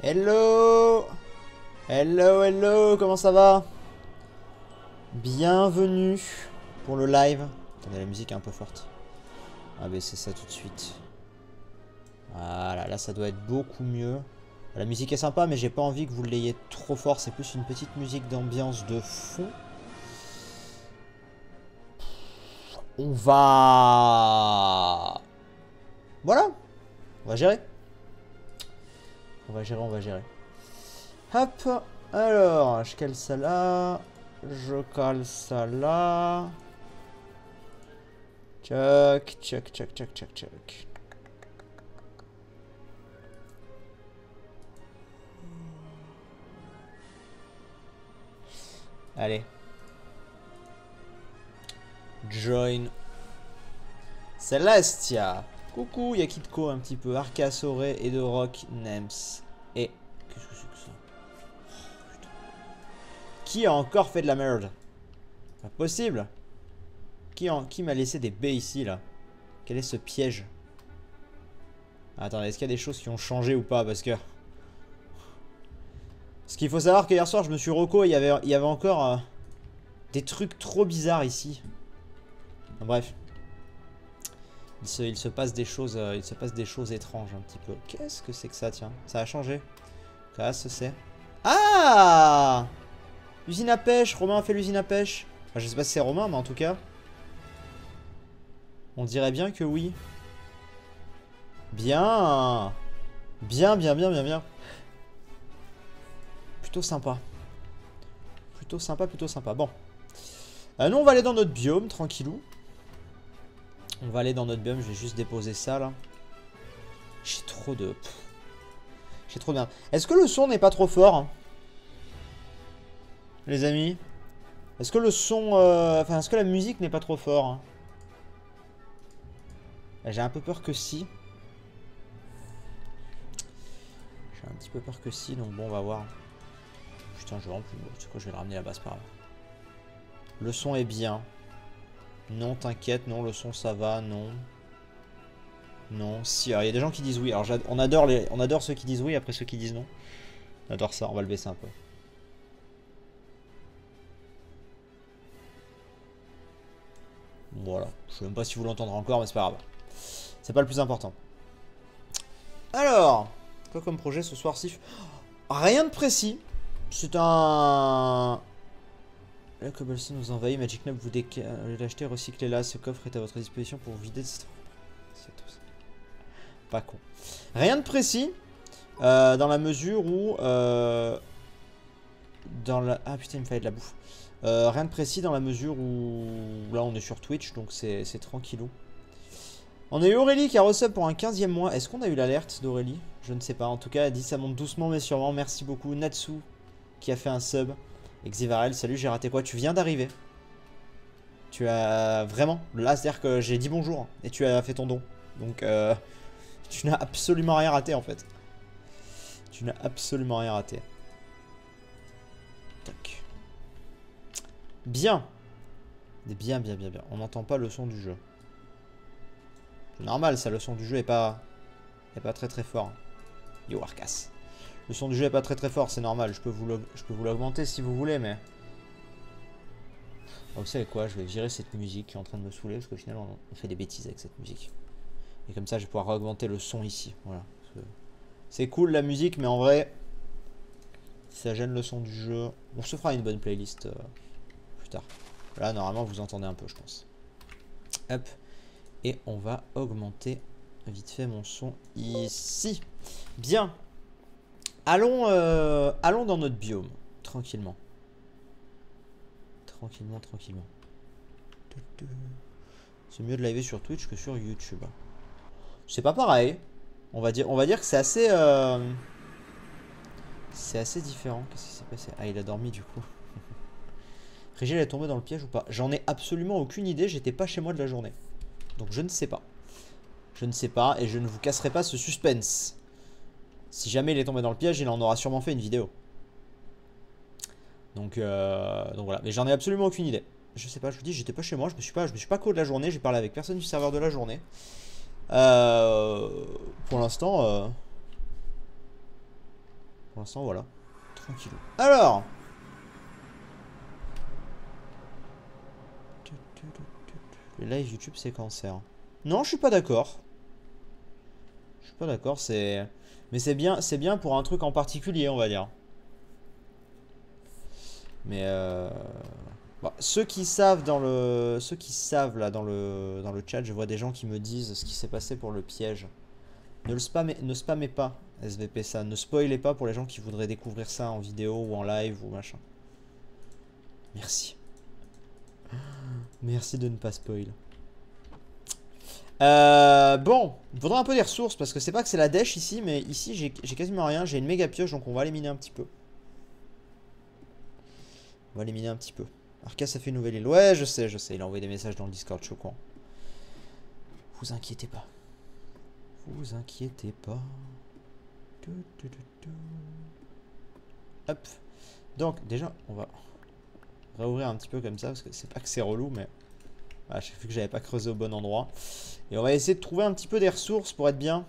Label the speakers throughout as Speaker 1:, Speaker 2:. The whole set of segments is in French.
Speaker 1: Hello! Hello, hello, comment ça va? Bienvenue pour le live. Attendez, la musique est un peu forte. On va baisser ça tout de suite. Voilà, là ça doit être beaucoup mieux. La musique est sympa, mais j'ai pas envie que vous l'ayez trop fort. C'est plus une petite musique d'ambiance de fond. On va... Voilà. On va gérer. On va gérer, on va gérer. Hop. Alors, je cale ça là. Je cale ça là. Tchac, tchac, tchac, tchac, tchac, tchac. Allez. Join. Celestia. Coucou, y'a Kitco un petit peu. Arcasauré et de Rock Nems. Et. Qu'est-ce que c'est que ça? Oh, putain. Qui a encore fait de la merde? Pas possible. Qui m'a laissé des baies ici là? Quel est ce piège? Attendez, est-ce qu'il y a des choses qui ont changé ou pas? Parce que. Parce qu'il faut savoir que hier soir je me suis reco et il y avait encore des trucs trop bizarres ici. Enfin, bref. Il se passe des choses étranges un petit peu. Qu'est-ce que c'est que ça, tiens? Ça a changé. Ça, c'est... Ah! L'usine à pêche. Romain a fait l'usine à pêche. Enfin, je sais pas si c'est Romain, mais en tout cas... On dirait bien que oui. Bien. Bien, bien, bien, bien, bien. Plutôt sympa. Plutôt sympa, plutôt sympa. Bon. Nous, on va aller dans notre biome, tranquillou. On va aller dans notre biome, je vais juste déposer ça, là. J'ai trop de... J'ai trop de merde. Est-ce que le son n'est pas trop fort, hein, les amis? Est-ce que le son... Enfin, est-ce que la musique n'est pas trop fort, hein? J'ai un peu peur que si. J'ai un petit peu peur que si, donc bon, on va voir. Putain, je vais remplir. C'est quoi, je vais le ramener là-bas, c'est pas grave. Le son est bien. Non, t'inquiète, non, le son ça va, non. Non, si, alors il y a des gens qui disent oui. Alors on adore ceux qui disent oui, après ceux qui disent non. On adore ça, on va le baisser un peu. Voilà, je sais même pas si vous l'entendrez encore, mais c'est pas grave. C'est pas le plus important. Alors, quoi comme projet ce soir, Sif? Rien de précis. C'est un... La Cobblestone nous envahit, Magic Knob vous l'acheter, recyclez-la, ce coffre est à votre disposition pour vous vider de cette... C'est tout ça. Pas con. Rien de précis, dans la mesure où... dans la... Ah putain, il me fallait de la bouffe. Rien de précis dans la mesure où... Là, on est sur Twitch, donc c'est tranquillou. On a eu Aurélie qui a resub pour un 15e mois. Est-ce qu'on a eu l'alerte d'Aurélie? Je ne sais pas. En tout cas, elle dit ça monte doucement mais sûrement. Merci beaucoup. Natsu qui a fait un sub. Exivarel, salut, j'ai raté quoi? Tu viens d'arriver. Tu as vraiment... Là, c'est-à-dire que j'ai dit bonjour et tu as fait ton don. Donc, tu n'as absolument rien raté en fait. Tu n'as absolument rien raté. Tac. Bien. Bien, bien, bien, bien. On n'entend pas le son du jeu. C'est normal, ça, le son du jeu est pas très très fort. Yo, Arcas. Le son du jeu est pas très très fort, c'est normal. Je peux vous l'augmenter si vous voulez, mais... Oh, vous savez quoi, je vais virer cette musique qui est en train de me saouler, parce qu'au final, on fait des bêtises avec cette musique. Et comme ça, je vais pouvoir augmenter le son ici. Voilà. C'est cool la musique, mais en vrai, ça gêne le son du jeu. On se fera une bonne playlist plus tard. Là, normalement, vous entendez un peu, je pense. Hop. Et on va augmenter vite fait mon son ici. Bien. Allons dans notre biome. Tranquillement. Tranquillement, tranquillement. C'est mieux de live sur Twitch que sur YouTube. C'est pas pareil. On va dire que c'est assez... c'est assez différent. Qu'est-ce qui s'est passé? Ah, il a dormi du coup. Régil est tombé dans le piège ou pas? J'en ai absolument aucune idée. J'étais pas chez moi de la journée. Donc je ne sais pas. Je ne sais pas et je ne vous casserai pas ce suspense. Si jamais il est tombé dans le piège, il en aura sûrement fait une vidéo. Donc voilà. Mais j'en ai absolument aucune idée. Je sais pas, je vous dis, j'étais pas chez moi. Je me suis pas co de la journée. J'ai parlé avec personne du serveur de la journée. Pour l'instant... Pour l'instant, voilà. Tranquillou. Alors. Le live YouTube, c'est cancer. Non, je suis pas d'accord. Je suis pas d'accord, c'est... Mais c'est bien pour un truc en particulier, on va dire. Mais bah, ceux qui savent là dans le chat, je vois des gens qui me disent ce qui s'est passé pour le piège. Ne spammez pas SVP ça, ne spoilez pas pour les gens qui voudraient découvrir ça en vidéo ou en live ou machin. Merci. Merci de ne pas spoil. Bon, il faudra un peu des ressources parce que c'est pas que c'est la dèche ici, mais ici j'ai quasiment rien. J'ai une méga pioche donc on va l'éminer un petit peu. On va l'éminer un petit peu. Arcas a fait une nouvelle île. Ouais, je sais. Il a envoyé des messages dans le Discord, je suis au courant. Vous inquiétez pas. Vous inquiétez pas. Hop. Donc, déjà, on va réouvrir un petit peu comme ça parce que c'est pas que c'est relou, mais voilà, j'ai vu que j'avais pas creusé au bon endroit. Et on va essayer de trouver un petit peu des ressources pour être bien.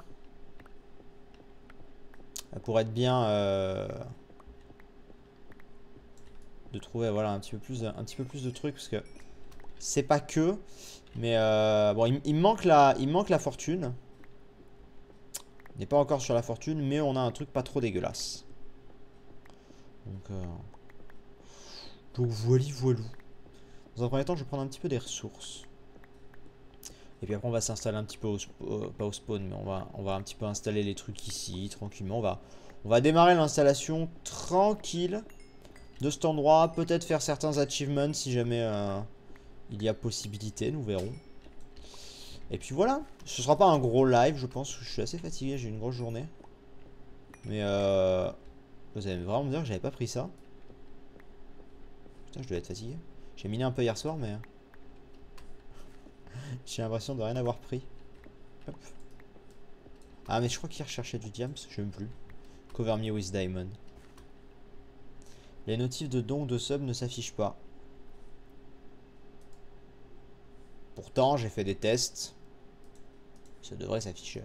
Speaker 1: De trouver voilà un petit peu plus de trucs parce que c'est pas que. Mais bon, il me manque la fortune. On n'est pas encore sur la fortune, mais on a un truc pas trop dégueulasse. Donc voilou. Dans un premier temps, je vais prendre un petit peu des ressources. Et puis après, on va s'installer un petit peu, pas au spawn, mais on va un petit peu installer les trucs ici, tranquillement. On va démarrer l'installation tranquille de cet endroit. Peut-être faire certains achievements si jamais il y a possibilité, nous verrons. Et puis voilà, ce sera pas un gros live, je pense. Je suis assez fatigué, j'ai une grosse journée. Mais vous allez vraiment me dire que j'avais pas pris ça. Putain, je devais être fatigué. J'ai miné un peu hier soir, mais j'ai l'impression de rien avoir pris. Hop. Ah, mais je crois qu'il recherchait du diams, je sais même plus. Cover me with diamond. Les notifs de don ou de sub ne s'affichent pas. Pourtant, j'ai fait des tests. Ça devrait s'afficher.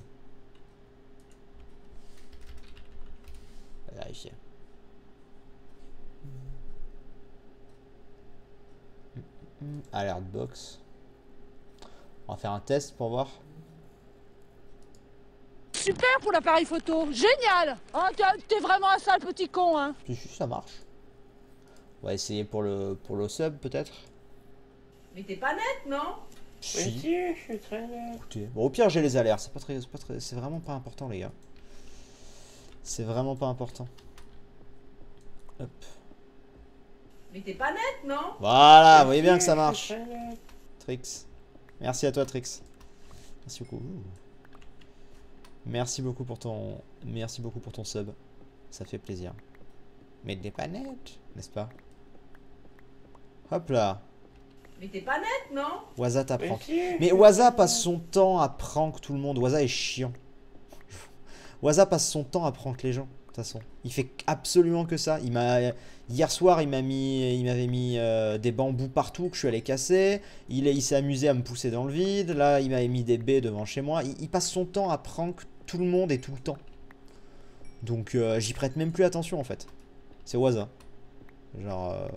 Speaker 1: On va vérifier. Alert box. On va faire un test pour voir.
Speaker 2: Super pour l'appareil photo, génial. Hein, t'es vraiment un sale petit con, hein.
Speaker 1: Si, ça marche. On va essayer pour le sub peut-être.
Speaker 3: Mais t'es pas net, non?
Speaker 1: Si.
Speaker 4: Je suis très net.
Speaker 1: Écoutez. Bon, au pire j'ai les alertes, c'est vraiment pas important les gars. C'est vraiment pas important. Hop.
Speaker 3: Mais t'es pas net, non?
Speaker 1: Voilà, vous voyez bien que ça marche. Trix. Merci à toi Trix. Merci beaucoup. Merci beaucoup pour ton sub. Ça fait plaisir. Mais t'es pas net, n'est-ce pas? Hop là.
Speaker 3: Mais t'es pas net, non?
Speaker 1: Waza t'apprend. Mais Waza passe son temps à prank tout le monde. Waza est chiant. Waza passe son temps à prank les gens. De toute façon, il fait absolument que ça. Hier soir, il m'avait mis des bambous partout que je suis allé casser. Il s'est amusé à me pousser dans le vide. Là, il m'avait mis des baies devant chez moi. Il passe son temps à prank tout le monde et tout le temps. Donc, j'y prête même plus attention en fait. C'est Waza. Genre.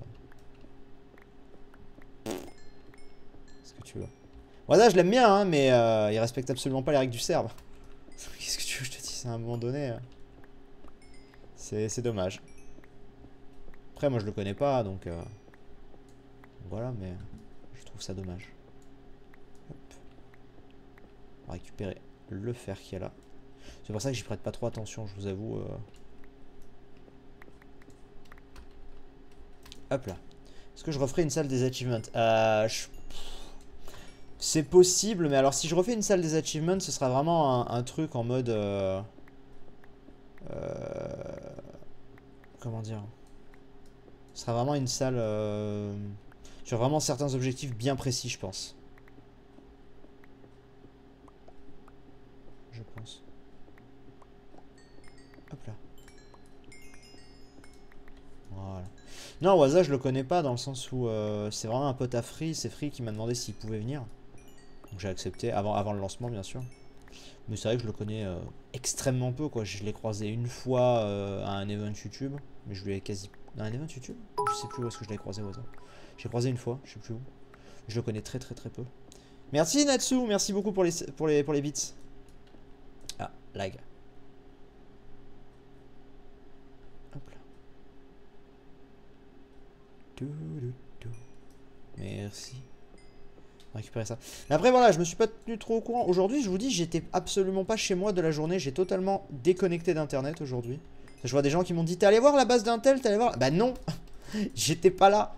Speaker 1: Qu'est-ce que tu veux? Waza, je l'aime bien, hein, mais il respecte absolument pas les règles du serve. Qu'est-ce que tu veux que je te dise à un moment donné? C'est dommage. Après, moi je le connais pas, donc voilà, mais je trouve ça dommage. Hop. On va récupérer le fer qu'il y a là. C'est pour ça que j'y prête pas trop attention, je vous avoue. Hop là. Est-ce que je referai une salle des achievements? C'est possible, mais alors si je refais une salle des achievements, ce sera vraiment un truc en mode... comment dire? Ce sera vraiment une salle sur vraiment certains objectifs bien précis, je pense. Je pense. Hop là. Voilà. Non, Waza, je le connais pas dans le sens où c'est vraiment un pote à Free. C'est Free qui m'a demandé s'il pouvait venir. Donc j'ai accepté, avant le lancement, bien sûr. Mais c'est vrai que je le connais extrêmement peu, quoi. Je l'ai croisé une fois à un event YouTube. Mais je lui ai quasi... Dans un event YouTube? Je sais plus où est-ce que je l'ai croisé au hasard. J'ai croisé une fois, je sais plus où. Je le connais très peu. Merci Natsu, merci beaucoup pour les bits. Ah, lag. Hop là. Merci. Récupérer ça. Mais après voilà, je me suis pas tenu trop au courant. Aujourd'hui, je vous dis, j'étais absolument pas chez moi de la journée. J'ai totalement déconnecté d'internet aujourd'hui. Je vois des gens qui m'ont dit, t'es allé voir la base d'Intel, t'es allé voir... Bah non. J'étais pas là.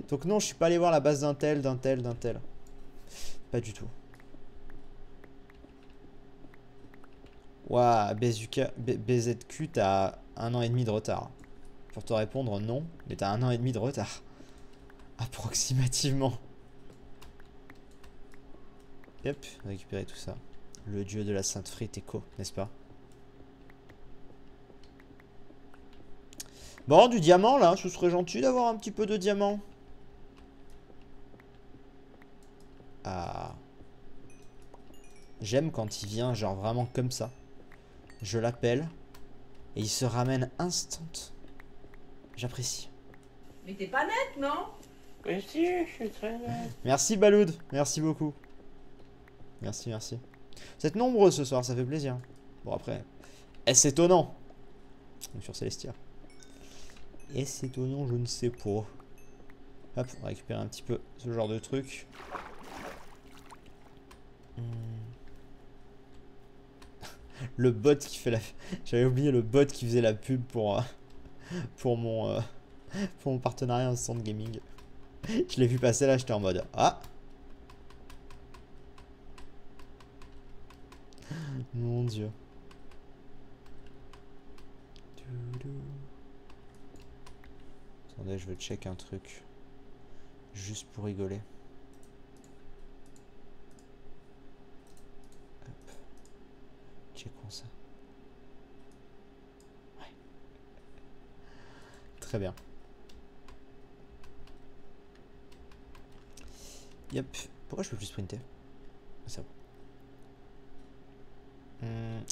Speaker 1: Donc non, je suis pas allé voir la base d'Intel. Pas du tout. Ouah, BZQ, t'as 1 an et demi de retard. Pour te répondre, non, mais t'as 1 an et demi de retard. Approximativement. Hop, récupérer tout ça. Le dieu de la Sainte Frite Echo, n'est-ce pas? Bon, du diamant là, ce serait gentil d'avoir un petit peu de diamant. Ah. J'aime quand il vient, genre vraiment comme ça. Je l'appelle. Et il se ramène instant. J'apprécie.
Speaker 3: Mais t'es pas nette, non?
Speaker 4: Mais si, je suis très net.
Speaker 1: Merci Baloud, merci beaucoup. Merci. Vous êtes nombreux ce soir, ça fait plaisir. Bon après, est-ce étonnant? Donc sur Célestia. Est-ce étonnant, je ne sais pas. Hop, on va récupérer un petit peu ce genre de truc. Le bot qui fait la... J'avais oublié le bot qui faisait la pub pour mon partenariat Instant Gaming. Je l'ai vu passer là, j'étais en mode... Ah! Mon dieu. Attendez, je veux check un truc. Juste pour rigoler. Hop. Checkons ça. Ouais. Très bien. Yep. Pourquoi je peux plus sprinter? C'est bon.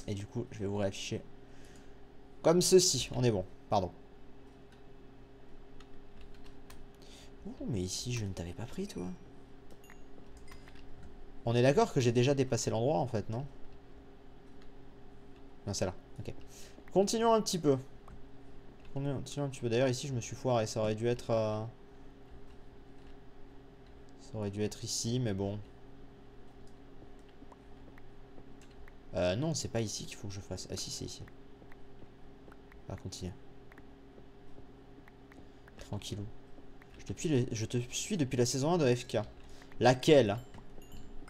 Speaker 1: Et du coup, je vais vous réafficher comme ceci. On est bon. Pardon. Oh, mais ici, je ne t'avais pas pris, toi. On est d'accord que j'ai déjà dépassé l'endroit, en fait, non? Non, c'est là. Ok. Continuons un petit peu. Continuons un petit peu. D'ailleurs, ici, je me suis foiré. Ça aurait dû être... Ça aurait dû être ici, mais bon. Non, c'est pas ici qu'il faut que je fasse. Ah si, c'est ici. On va continuer. Tranquillou. Je te suis depuis la saison 1 de FK. Laquelle?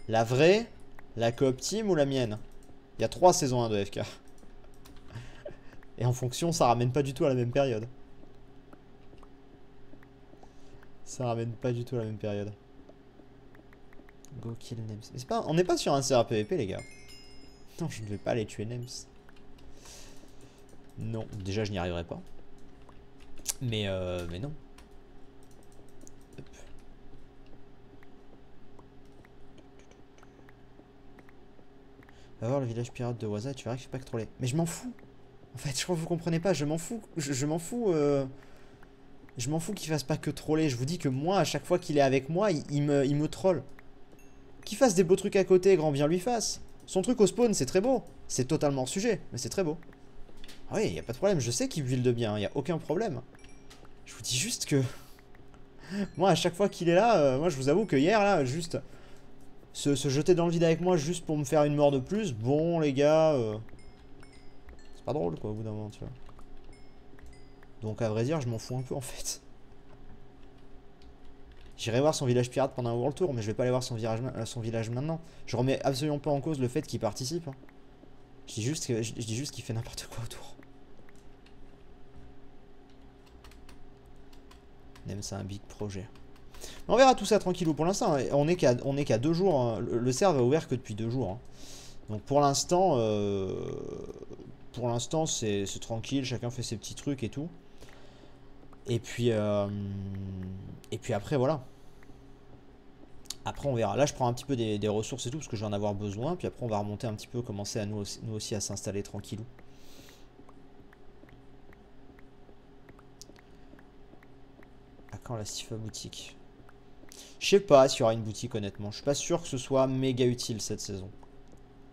Speaker 1: La vraie? La coop team ou la mienne? Il y a 3 saisons 1 de FK. Et en fonction, ça ramène pas du tout à la même période. Ça ramène pas du tout à la même période. Go kill Nems. Mais pas, on n'est pas sur un serveur PVP, les gars. Non, je ne vais pas aller tuer Nems. Non, déjà je n'y arriverai pas. Mais non. Hop. Va voir le village pirate de Waza, tu verras qu'il ne fait pas que troller. Mais je m'en fous. En fait, je crois que vous comprenez pas, je m'en fous. Je m'en fous. Je m'en fous qu'il fasse pas que troller. Je vous dis que moi, à chaque fois qu'il est avec moi, il me troll. Qu'il fasse des beaux trucs à côté, grand bien lui fasse. Son truc au spawn, c'est très beau. C'est totalement hors sujet, mais c'est très beau. Ah oui, il n'y a pas de problème. Je sais qu'il build bien, il n'y a aucun problème. Je vous dis juste que... moi, à chaque fois qu'il est là, moi, je vous avoue que hier, là, juste... Se jeter dans le vide avec moi juste pour me faire une mort de plus. Bon, les gars... c'est pas drôle, quoi, au bout d'un moment, tu vois. Donc, à vrai dire, je m'en fous un peu, en fait. J'irai voir son village pirate pendant un World Tour, mais je vais pas aller voir son village maintenant. Je remets absolument pas en cause le fait qu'il participe. Hein. Je dis juste qu'il fait n'importe quoi autour. Même c'est un big projet. On verra tout ça tranquillou. Pour l'instant, on est qu'à 2 jours. Hein. Le serve a ouvert que depuis 2 jours. Hein. Donc pour l'instant, c'est tranquille. Chacun fait ses petits trucs et tout. Et puis après, voilà. Après on verra. Là je prends un petit peu des ressources et tout parce que je vais en avoir besoin. Puis après on va remonter un petit peu, commencer à nous aussi à s'installer tranquillou. À quand la Sifa boutique? Je sais pas s'il y aura une boutique honnêtement. Je suis pas sûr que ce soit méga utile cette saison.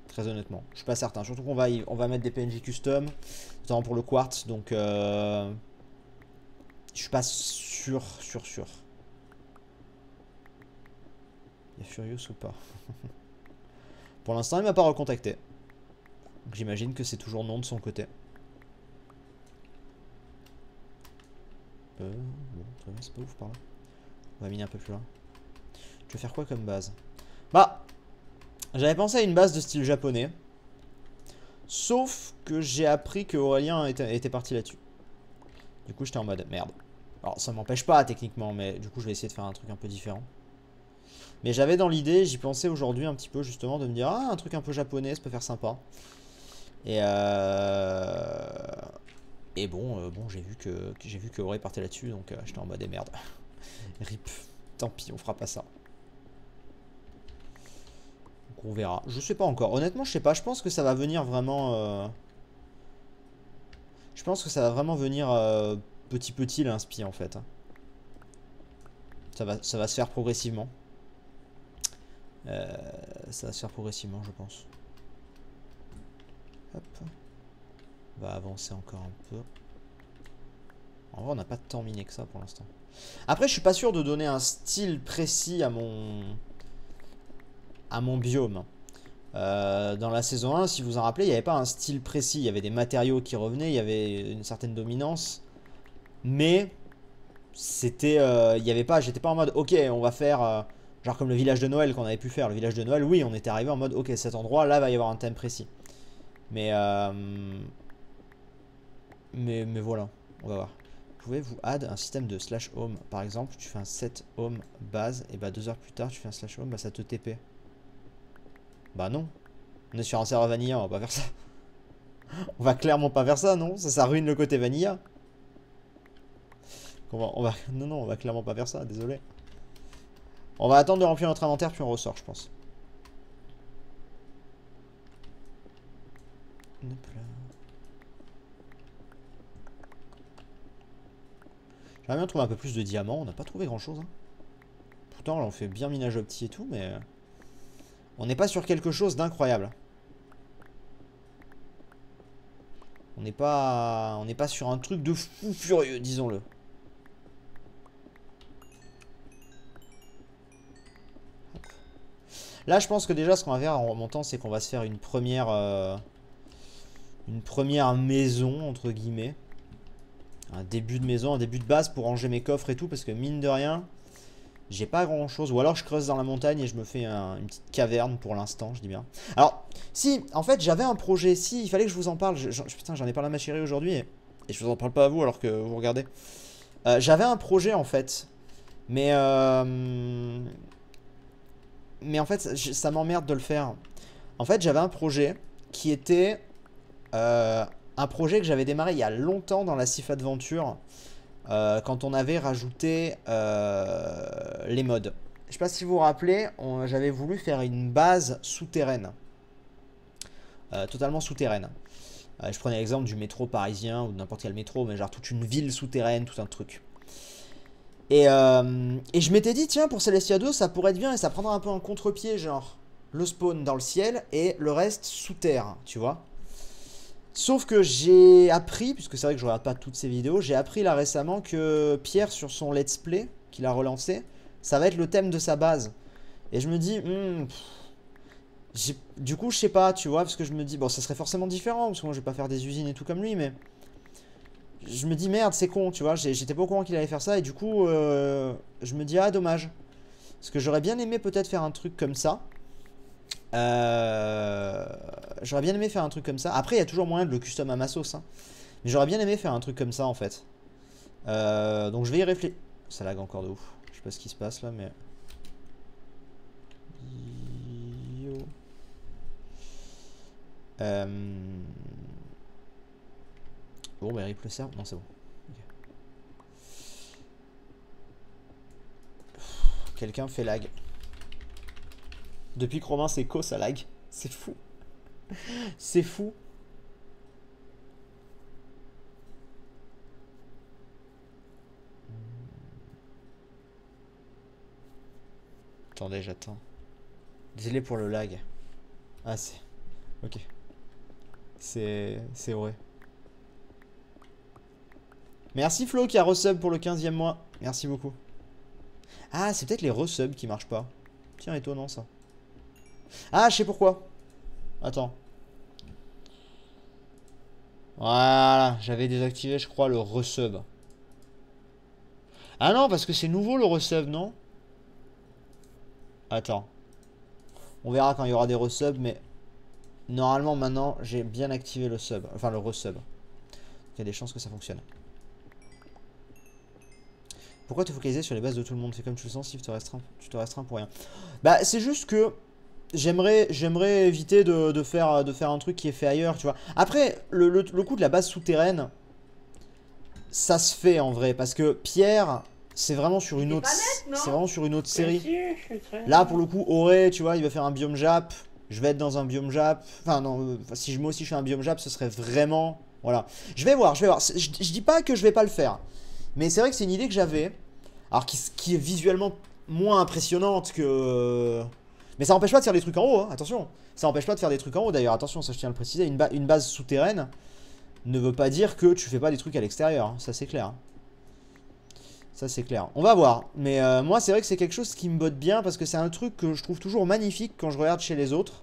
Speaker 1: Très honnêtement. Je suis pas certain. Surtout qu'on va mettre des PNJ custom. Notamment pour le quartz. Donc je suis pas sûr. Il y a Furious ou pas? Pour l'instant il m'a pas recontacté. Donc j'imagine que c'est toujours non de son côté. Bon, très bien, c'est pas ouf par là. On va miner un peu plus loin. Tu veux faire quoi comme base? Bah, j'avais pensé à une base de style japonais. Sauf que j'ai appris que Aurélien était parti là-dessus. Du coup, j'étais en mode merde. Alors, ça m'empêche pas techniquement, mais du coup, je vais essayer de faire un truc un peu différent. Mais j'avais dans l'idée, j'y pensais aujourd'hui un petit peu justement, de me dire ah, un truc un peu japonais, ça peut faire sympa. Et bon, j'ai vu que Auré partait là-dessus, donc j'étais en mode merde. Rip. Tant pis, on fera pas ça. Donc on verra. Je sais pas encore. Honnêtement, je sais pas. Je pense que ça va venir vraiment. Je pense que ça va vraiment venir petit l'inspi en fait. Ça va se faire progressivement. Ça va se faire progressivement, je pense. Hop. On va avancer encore un peu. En vrai, on n'a pas tant miné que ça pour l'instant. Après, je suis pas sûr de donner un style précis à mon biome. Dans la saison 1, si vous en rappelez, il n'y avait pas un style précis. Il y avait des matériaux qui revenaient, il y avait une certaine dominance. Mais c'était, il y avait pas, j'étais pas en mode, ok, on va faire, genre comme le village de Noël qu'on avait pu faire. Le village de Noël, oui, on était arrivé en mode, ok, cet endroit, là, va y avoir un thème précis. Mais voilà, on va voir. Pouvez-vous add un système de slash home? Par exemple, tu fais un set home base, et bah 2 heures plus tard, tu fais un slash home, bah ça te TP. Bah non. On est sur un serveur vanilla, on va pas faire ça. On va clairement pas faire ça, non? Ça ruine le côté vanilla. Non, on va clairement pas faire ça, désolé. On va attendre de remplir notre inventaire, puis on ressort, je pense. Hop là. J'aimerais bien trouver un peu plus de diamants. On n'a pas trouvé grand chose. Hein. Pourtant, là, on fait bien minage opti et tout, mais on n'est pas sur quelque chose d'incroyable. On n'est pas sur un truc de fou furieux, disons-le. Là, je pense que déjà, ce qu'on va faire en remontant, c'est qu'on va se faire une première maison, entre guillemets. Un début de maison, un début de base pour ranger mes coffres et tout, parce que mine de rien, j'ai pas grand chose. Ou alors je creuse dans la montagne et je me fais une petite caverne pour l'instant, je dis bien. Alors, si, en fait, j'avais un projet, si, il fallait que je vous en parle. Putain, j'en ai parlé à ma chérie aujourd'hui et je vous en parle pas à vous alors que vous regardez. J'avais un projet en fait, mais en fait, ça m'emmerde de le faire. En fait, j'avais un projet qui était un projet que j'avais démarré il y a longtemps dans la Sif Adventure quand on avait rajouté les mods. Je sais pas si vous vous rappelez, j'avais voulu faire une base souterraine. Totalement souterraine. Je prenais l'exemple du métro parisien ou de n'importe quel métro, mais genre toute une ville souterraine, tout un truc. Et je m'étais dit, tiens, pour Celestia 2, ça pourrait être bien et ça prendra un peu un contre-pied, genre le spawn dans le ciel et le reste sous terre, tu vois. Sauf que j'ai appris, puisque c'est vrai que je regarde pas toutes ces vidéos, j'ai appris là récemment que Pierre sur son let's play, qu'il a relancé, ça va être le thème de sa base. Et je me dis, du coup je sais pas, tu vois, parce que je me dis, bon ça serait forcément différent, parce que moi je vais pas faire des usines et tout comme lui, mais je me dis merde c'est con, tu vois, j'étais pas au courant qu'il allait faire ça, et du coup je me dis ah dommage. Parce que j'aurais bien aimé peut-être faire un truc comme ça. J'aurais bien aimé faire un truc comme ça. Après, il y a toujours moyen de le custom à ma sauce. Hein. Mais j'aurais bien aimé faire un truc comme ça en fait. Donc je vais y réfléchir. Ça lag encore de ouf. Je sais pas ce qui se passe là, mais. Yo. Bon, bah, rip le serve. Non, c'est bon. Okay. Quelqu'un fait lag. Depuis que Romain c'est co, ça lag. C'est fou. C'est fou. Attendez, j'attends. Désolé pour le lag. Ah, c'est... Ok. C'est vrai. Merci Flo qui a resub pour le 15e mois. Merci beaucoup. Ah, c'est peut-être les resubs qui marchent pas. Tiens, étonnant ça. Ah, je sais pourquoi. Attends. Voilà, j'avais désactivé, je crois, le resub. Ah non, parce que c'est nouveau le resub, non? Attends. On verra quand il y aura des resubs, mais normalement maintenant j'ai bien activé le sub, enfin le resub. Il y a des chances que ça fonctionne. Pourquoi te focaliser sur les bases de tout le monde? Fais comme tu le sens, Steve, tu te restreins pour rien. Bah c'est juste que j'aimerais éviter de faire un truc qui est fait ailleurs, tu vois. Après, le coup de la base souterraine, ça se fait en vrai, parce que Pierre, c'est vraiment sur une autre, c'est vraiment sur une autre série. Là pour le coup, Auré, tu vois, il va faire un biome Jap. Je vais être dans un biome Jap. Enfin non, si moi aussi je fais un biome Jap, ce serait vraiment, voilà. Je vais voir. Je dis pas que je vais pas le faire, mais c'est vrai que c'est une idée que j'avais, alors qui est visuellement moins impressionnante que. Mais ça n'empêche pas de faire des trucs en haut, hein, attention. Ça n'empêche pas de faire des trucs en haut d'ailleurs, attention, ça je tiens à le préciser. Une base souterraine ne veut pas dire que tu fais pas des trucs à l'extérieur, hein, ça c'est clair. Hein. Ça c'est clair. On va voir. Mais moi c'est vrai que c'est quelque chose qui me botte bien parce que c'est un truc que je trouve toujours magnifique quand je regarde chez les autres.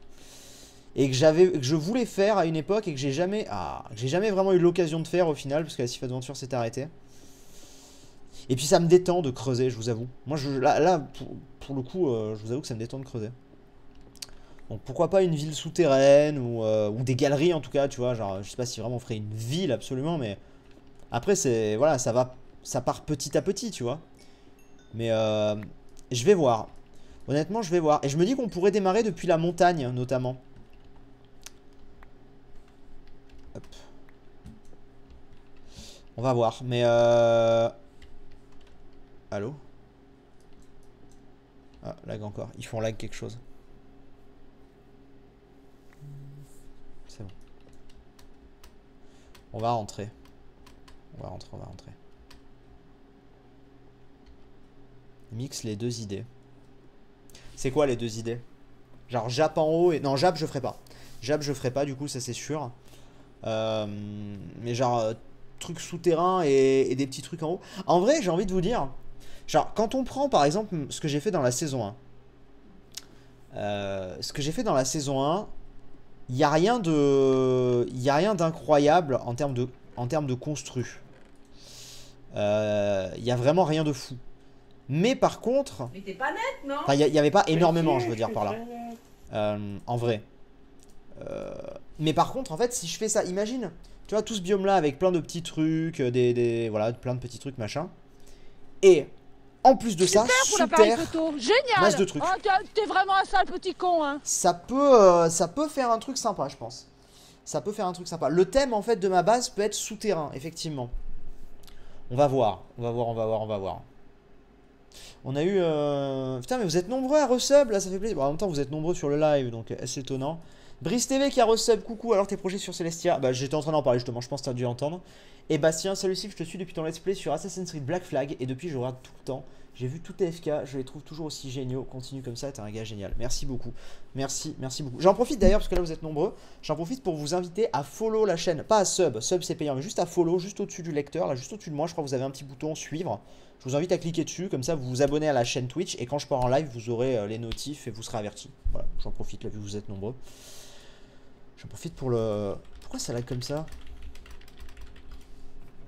Speaker 1: Et que je voulais faire à une époque et que j'ai jamais vraiment eu l'occasion de faire au final parce que la Sif Adventure s'est arrêtée. Et puis ça me détend de creuser, je vous avoue. Moi là pour le coup, je vous avoue que ça me détend de creuser. Donc pourquoi pas une ville souterraine ou des galeries en tout cas, tu vois. Genre je sais pas si vraiment on ferait une ville absolument, mais après c'est voilà, ça part petit à petit, tu vois. Mais je vais voir. Honnêtement, je vais voir. Et je me dis qu'on pourrait démarrer depuis la montagne, notamment. Hop. On va voir. Mais allô? Ah, lag encore. Ils font lag quelque chose. C'est bon. On va rentrer. On va rentrer. Mixe les deux idées. C'est quoi les deux idées? Genre Jap en haut et... Non, Jap je ferai pas. Jap je ferai pas du coup, ça c'est sûr. Mais genre trucs souterrains et des petits trucs en haut. En vrai, j'ai envie de vous dire... Genre, quand on prend par exemple ce que j'ai fait dans la saison 1. Ce que j'ai fait dans la saison 1, il n'y a rien d'incroyable en termes de constru. Il n'y a vraiment rien de fou. Mais par contre...
Speaker 3: Mais t'es pas net, non?
Speaker 1: Enfin, il n'y avait pas énormément, je veux dire, par là. En vrai. Mais par contre, en fait, si je fais ça, imagine, tu vois, tout ce biome-là avec plein de petits trucs, voilà, plein de petits trucs, machin. Et en plus de ça, sous terre,
Speaker 2: génial.
Speaker 1: masse de trucs.
Speaker 2: Oh, t'es vraiment un sale petit con, hein.
Speaker 1: Ça peut faire un truc sympa, je pense. Ça peut faire un truc sympa. Le thème, en fait, de ma base peut être souterrain, effectivement. On va voir. On a eu... Putain, mais vous êtes nombreux à resub, là, ça fait plaisir. Bon, en même temps, vous êtes nombreux sur le live, donc c'est étonnant. Brice TV qui a resub, coucou, alors tes projets sur Celestia. Bah, j'étais en train d'en parler justement, je pense que tu as dû entendre. Et Bastien, salut Steve, je te suis depuis ton let's play sur Assassin's Creed Black Flag. Et depuis, je regarde tout le temps. J'ai vu tout TFK, je les trouve toujours aussi géniaux. Continue comme ça, t'es un gars génial. Merci beaucoup. Merci beaucoup. J'en profite d'ailleurs, parce que là vous êtes nombreux. J'en profite pour vous inviter à follow la chaîne. Pas à sub, sub c'est payant, mais juste à follow, juste au-dessus du lecteur, là, juste au-dessus de moi. Je crois que vous avez un petit bouton suivre. Je vous invite à cliquer dessus, comme ça vous vous abonnez à la chaîne Twitch. Et quand je pars en live, vous aurez les notifs et vous serez avertis. Voilà, j'en profite là, vu que vous êtes nombreux. J'en profite pour le... Pourquoi ça lag comme ça?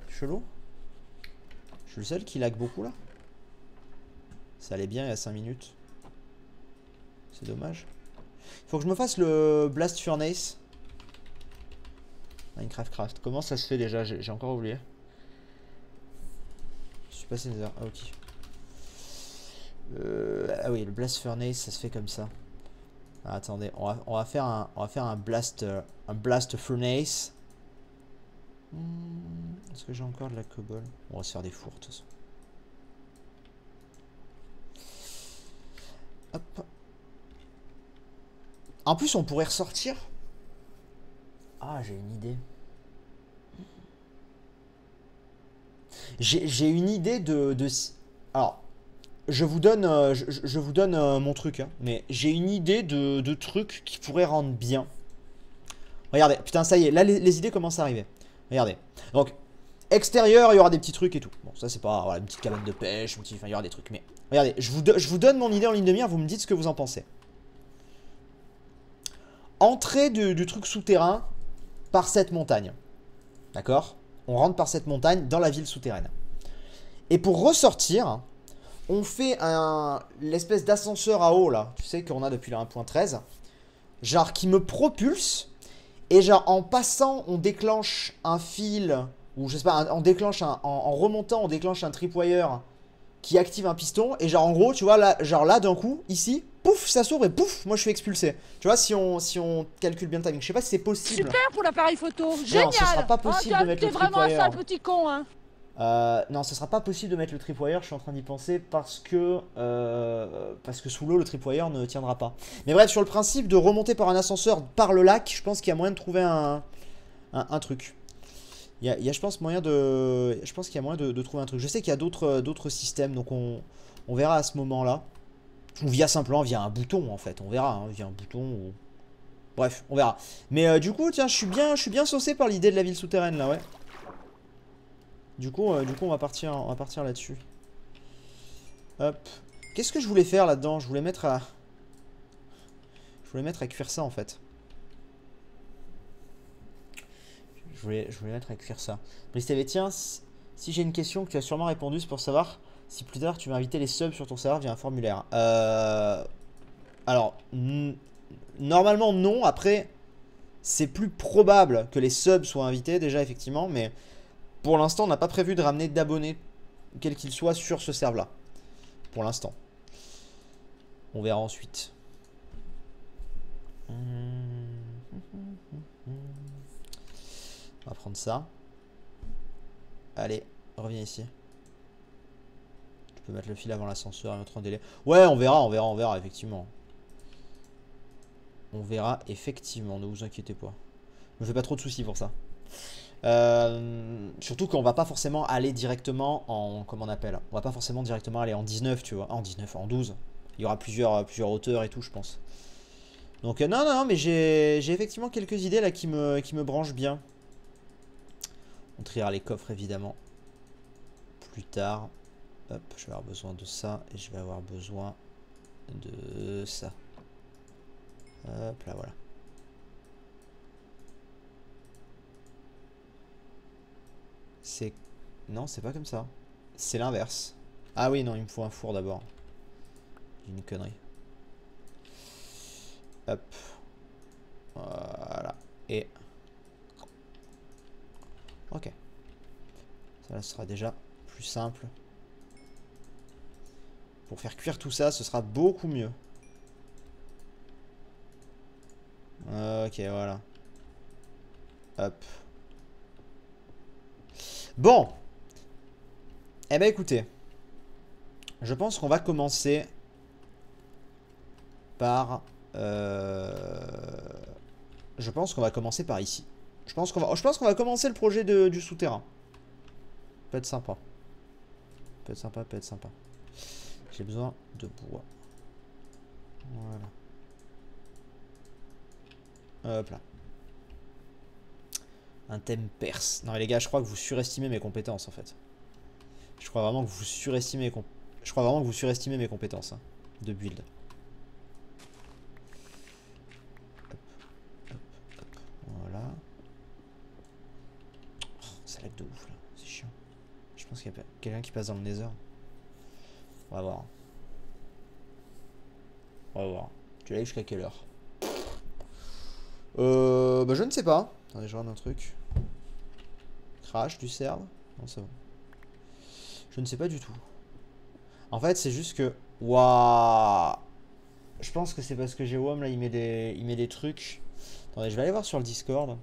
Speaker 1: Chelou. Je suis le seul qui lag beaucoup là. Ça allait bien il y a 5 minutes. C'est dommage. Il faut que je me fasse le Blast Furnace. Minecraft Craft. Comment ça se fait déjà? J'ai encore oublié. Je suis passé des heures. Ah ok. Ah oui, le Blast Furnace, ça se fait comme ça. Ah, attendez, on va faire un Blast Furnace. Est-ce que j'ai encore de la cobble? On va se faire des fours de toute façon. Hop. En plus, on pourrait ressortir. Ah, j'ai une idée. J'ai une idée de... Alors, je vous donne, je vous donne mon truc, hein, mais j'ai une idée de trucs qui pourraient rendre bien. Regardez, putain, ça y est, là, les idées commencent à arriver. Regardez. Donc, extérieur, il y aura des petits trucs et tout. Bon, ça, c'est pas... Voilà, une petite cabane de pêche, enfin, il y aura des trucs. Mais, regardez, je vous donne mon idée en ligne de mire, vous me dites ce que vous en pensez. Entrée du truc souterrain par cette montagne. D'accord? On rentre par cette montagne dans la ville souterraine. Et pour ressortir, on fait l'espèce d'ascenseur à eau, là. Tu sais qu'on a depuis la 1.13. Genre qui me propulse. Et genre en passant, on déclenche un fil. Ou je sais pas, on déclenche en remontant, on déclenche un tripwire qui active un piston. Et genre en gros, tu vois, là, genre là d'un coup, ici, pouf, ça s'ouvre et pouf, moi je suis expulsé. Tu vois, si on calcule bien le timing. Je sais pas si c'est possible.
Speaker 2: Super pour l'appareil photo, génial.
Speaker 1: Non, ce sera pas possible de mettre le
Speaker 2: T'es vraiment un
Speaker 1: tripwire.
Speaker 2: sale petit con, hein.
Speaker 1: Non, ce sera pas possible de mettre le tripwire, je suis en train d'y penser parce que sous l'eau le tripwire ne tiendra pas. Mais bref, sur le principe de remonter par un ascenseur par le lac, je pense qu'il y a moyen de trouver un truc. Il y a, je pense, moyen de. Je pense qu'il y a moyen de trouver un truc. Je sais qu'il y a d'autres systèmes, donc on verra à ce moment-là. Ou via simplement via un bouton en fait, on verra, hein, via un bouton ou. Bref, on verra. Mais du coup, tiens, je suis bien saucé par l'idée de la ville souterraine là, ouais. Du coup, on va partir là-dessus. Hop. Qu'est-ce que je voulais faire là-dedans? Je voulais mettre à cuire ça en fait. Je voulais mettre à cuire ça. Brice TV, tiens, si j'ai une question que tu as sûrement répondu, c'est pour savoir si plus tard tu vas inviter les subs sur ton serveur via un formulaire. Alors, normalement non. Après, c'est plus probable que les subs soient invités déjà effectivement, mais pour l'instant, on n'a pas prévu de ramener d'abonnés, quels qu'ils soient, sur ce serveur-là. Pour l'instant. On verra ensuite. On va prendre ça. Allez, reviens ici. Tu peux mettre le fil avant l'ascenseur et mettre en délai. Ouais, on verra, effectivement. On verra, effectivement, ne vous inquiétez pas. Ne me fais pas trop de soucis pour ça. Surtout qu'on va pas forcément aller directement en... Comment on appelle? On va pas forcément directement aller en 19, tu vois. En 19, en 12. Il y aura plusieurs hauteurs et tout, je pense. Donc non, mais j'ai effectivement quelques idées là qui me branchent bien. On triera les coffres, évidemment. Plus tard. Hop, je vais avoir besoin de ça. Et je vais avoir besoin de ça. Hop, là, voilà. C'est... Non, c'est pas comme ça. C'est l'inverse. Ah oui, non, il me faut un four d'abord. J'ai une connerie. Hop. Voilà. Et... Ok. Ça là, ce sera déjà plus simple. Pour faire cuire tout ça, ce sera beaucoup mieux. Ok, voilà. Hop. Bon. Eh ben écoutez. Je pense qu'on va commencer par... Je pense qu'on va commencer par ici. Je pense qu'on va commencer le projet du souterrain. Peut être sympa. Peut être sympa, peut être sympa. J'ai besoin de bois. Voilà. Hop là. Un thème perse. Non mais les gars, je crois que vous surestimez mes compétences en fait. Je crois vraiment que vous surestimez mes compétences hein, de build. Hop, hop, hop. Voilà. Oh, ça lag de ouf là, c'est chiant. Je pense qu'il y a quelqu'un qui passe dans le nether. On va voir. On va voir. Tu l'as jusqu'à quelle heure? Bah je ne sais pas. Attendez, je regarde un truc. Crash du cerf. Non, c'est bon. Je ne sais pas du tout. En fait, c'est juste que... Waouh. Je pense que c'est parce que Jérôme, là, il met des trucs. Attendez, je vais aller voir sur le Discord.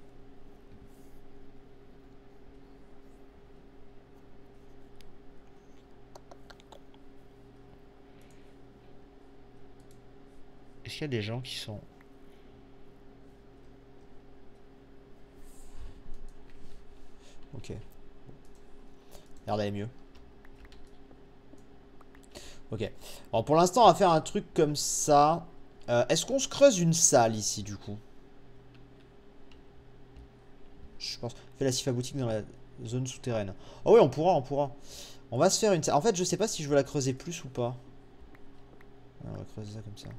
Speaker 1: Est-ce qu'il y a des gens qui sont... Ok. L'air d'aller mieux. Ok. Alors pour l'instant, on va faire un truc comme ça. Est-ce qu'on se creuse une salle ici, du coup? Je pense. Fais la Sifa boutique dans la zone souterraine. Oh oui, on pourra, on pourra. On va se faire une salle. En fait, je sais pas si je veux la creuser plus ou pas. On va creuser ça comme ça.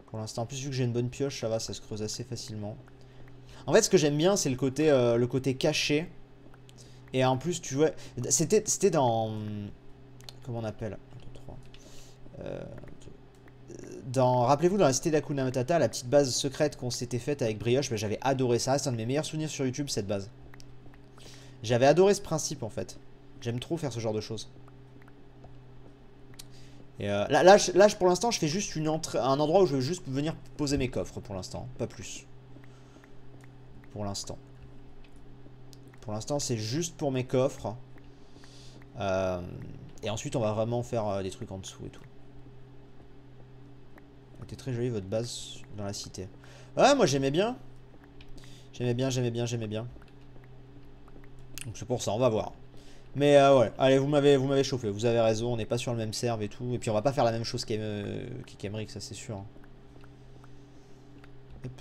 Speaker 1: Pour l'instant, en plus, vu que j'ai une bonne pioche, ça va, ça se creuse assez facilement. En fait, ce que j'aime bien, c'est le côté caché. Et en plus, tu vois, c'était dans... Comment on appelle? 1, 2, 3. Rappelez-vous, dans la cité d'Hakuna Matata, la petite base secrète qu'on s'était faite avec Brioche, bah, j'avais adoré ça. C'est un de mes meilleurs souvenirs sur YouTube, cette base. J'avais adoré ce principe, en fait. J'aime trop faire ce genre de choses. Et là, pour l'instant, je fais juste un endroit où je veux juste venir poser mes coffres, pour l'instant. Pas plus. Pour l'instant. Pour l'instant, c'est juste pour mes coffres. Et ensuite, on va vraiment faire des trucs en dessous et tout. C'était très joli votre base dans la cité. Ouais, moi j'aimais bien. J'aimais bien. Donc c'est pour ça, on va voir. Mais ouais, allez, vous m'avez chauffé. Vous avez raison, on n'est pas sur le même serve et tout. Et puis on va pas faire la même chose qu'Emeric, ça c'est sûr. Hop.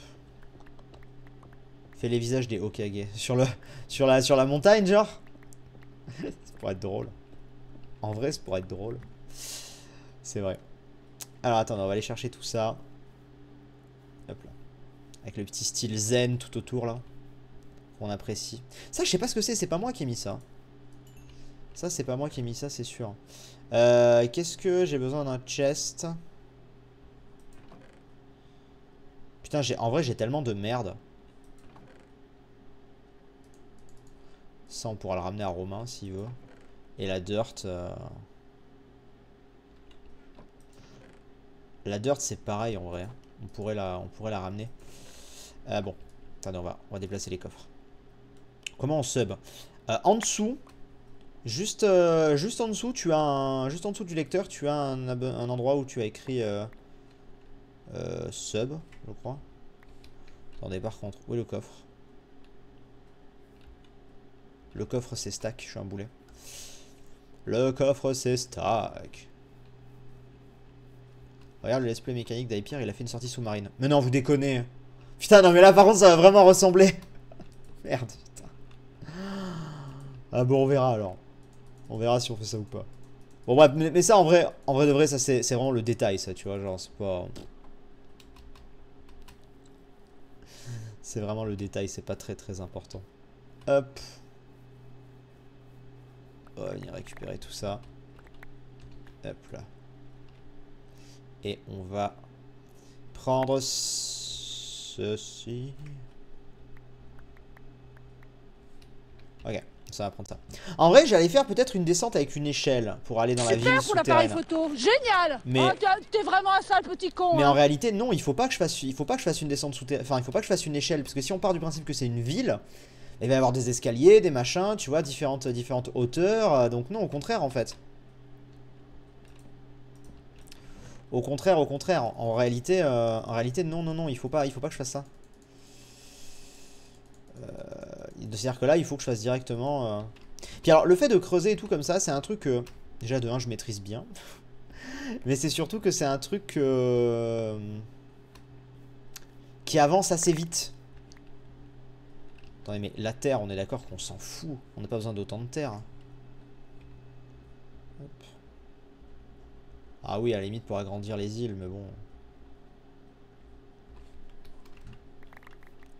Speaker 1: Fais les visages des Hokage sur la montagne, genre. Ça pourrait être drôle. En vrai, ça pourrait être drôle. C'est vrai. Alors attends, on va aller chercher tout ça. Hop là. Avec le petit style zen tout autour là. Qu'on apprécie. Ça, je sais pas ce que c'est pas moi qui ai mis ça. Ça, c'est pas moi qui ai mis ça, c'est sûr. Qu'est-ce que j'ai besoin d'un chest? Putain, en vrai, j'ai tellement de merde. Ça, on pourra le ramener à Romain s'il veut. Et la dirt... La dirt, c'est pareil en vrai. On pourrait la ramener. Bon. Attendez, on va déplacer les coffres. Comment on sub? En dessous... Juste en dessous, tu as juste en dessous du lecteur, tu as un endroit où tu as écrit sub, je crois. Attendez, par contre, où est le coffre? Le coffre c'est stack, je suis un boulet. Le coffre c'est stack. Regarde le let's play mécanique d'Hyper, il a fait une sortie sous-marine. Mais non, vous déconnez. Putain, non mais là par contre ça va vraiment ressembler. Merde, putain. Ah bon, on verra alors. On verra si on fait ça ou pas. Bon bref, mais ça en vrai de vrai, ça c'est vraiment le détail ça, tu vois, genre c'est pas... C'est vraiment le détail, c'est pas très important. Hop. On va venir récupérer tout ça. Hop là. Et on va prendre ceci. Ok. Ça va prendre ça. En vrai, j'allais faire peut-être une descente avec une échelle pour aller dans la ville souterraine.
Speaker 2: Super pour l'appareil photo, génial.
Speaker 1: Mais
Speaker 2: oh, t'es vraiment un sale petit con.
Speaker 1: Mais
Speaker 2: hein.
Speaker 1: en réalité, non, il faut pas que je fasse une descente souterraine. Enfin, il faut pas que je fasse une échelle, parce que si on part du principe que c'est une ville, il va y avoir des escaliers, des machins, tu vois, différentes hauteurs. Donc non, au contraire, en fait. Au contraire. En réalité, non, il faut pas que je fasse ça. C'est-à-dire que là, il faut que je fasse directement... Puis alors, le fait de creuser et tout comme ça, c'est un truc que... Déjà, de 1, je maîtrise bien. Mais c'est surtout que c'est un truc... qui avance assez vite. Attendez, mais la terre, on est d'accord qu'on s'en fout. On n'a pas besoin d'autant de terre. Hop. Ah oui, à la limite, pour agrandir les îles, mais bon...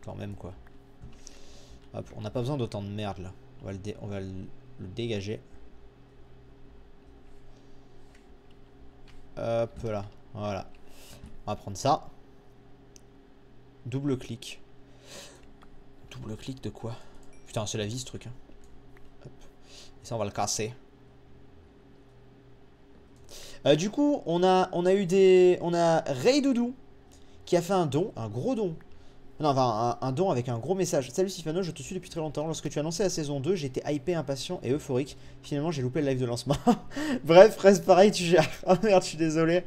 Speaker 1: Quand même, quoi. Hop, on n'a pas besoin d'autant de merde là. On va le dégager. Hop là. Voilà. On va prendre ça. Double clic. Double clic de quoi? Putain, c'est la vie ce truc. Hein. Hop. Et ça, on va le casser. Du coup, on a Ray Doudou qui a fait un don, un gros don. Non, enfin, un don avec un gros message. Salut Sifano, je te suis depuis très longtemps. Lorsque tu as annoncé la saison 2, j'étais hypé, impatient et euphorique. Finalement, j'ai loupé le live de lancement. Bref, reste pareil, tu gères. Oh merde, je suis désolé.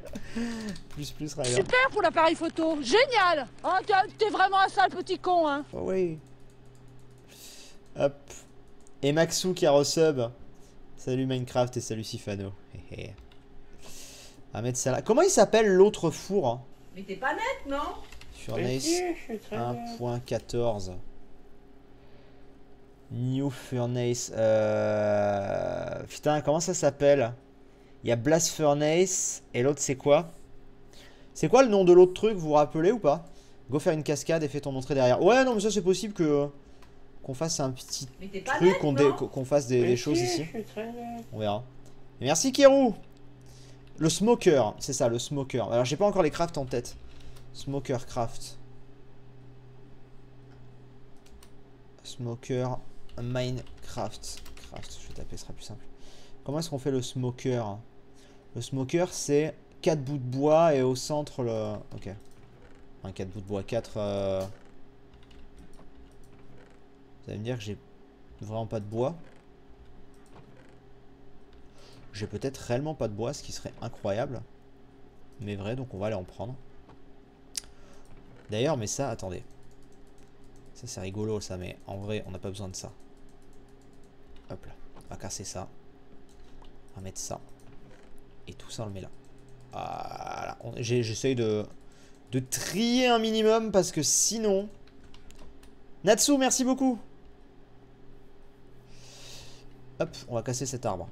Speaker 1: Plus, Ryan.
Speaker 2: Super pour l'appareil photo, génial. oh, t'es vraiment un sale petit con. Hein.
Speaker 1: Oh oui. Hop. Et Maxou qui a resub. Salut Minecraft et salut Sifano. On va mettre ça là. Comment il s'appelle l'autre four hein?
Speaker 3: Mais t'es pas nette, non?
Speaker 1: Furnace
Speaker 4: Si, je suis très net.
Speaker 1: 1.14. New Furnace. Putain, comment ça s'appelle? Il y a Blast Furnace et l'autre c'est quoi? C'est quoi le nom de l'autre truc, vous vous rappelez ou pas? Go faire une cascade et fais ton entrée derrière. Ouais, non, mais ça c'est possible que qu'on fasse un petit
Speaker 3: Mais t'es pas
Speaker 1: truc,
Speaker 3: nette, non?
Speaker 1: qu'on fasse des choses
Speaker 4: Si,
Speaker 1: ici.
Speaker 4: je suis très net.
Speaker 1: On verra. Et merci Kérou. Le smoker, c'est ça, le smoker. Alors j'ai pas encore les crafts en tête. Smoker craft. Smoker Minecraft. Craft, je vais taper, ce sera plus simple. Comment est-ce qu'on fait le smoker? Le smoker c'est 4 bouts de bois et au centre le... Ok. Un 4 bouts de bois, 4... Vous allez me dire que j'ai vraiment pas de bois. J'ai peut-être réellement pas de bois, ce qui serait incroyable. Mais vrai, donc on va aller en prendre. D'ailleurs, mais ça, attendez. Ça c'est rigolo ça, mais en vrai, on n'a pas besoin de ça. Hop là, on va casser ça. On va mettre ça. Et tout ça, on le met là. Voilà. J'essaye de trier un minimum parce que sinon... Natsu, merci beaucoup. Hop, on va casser cet arbre.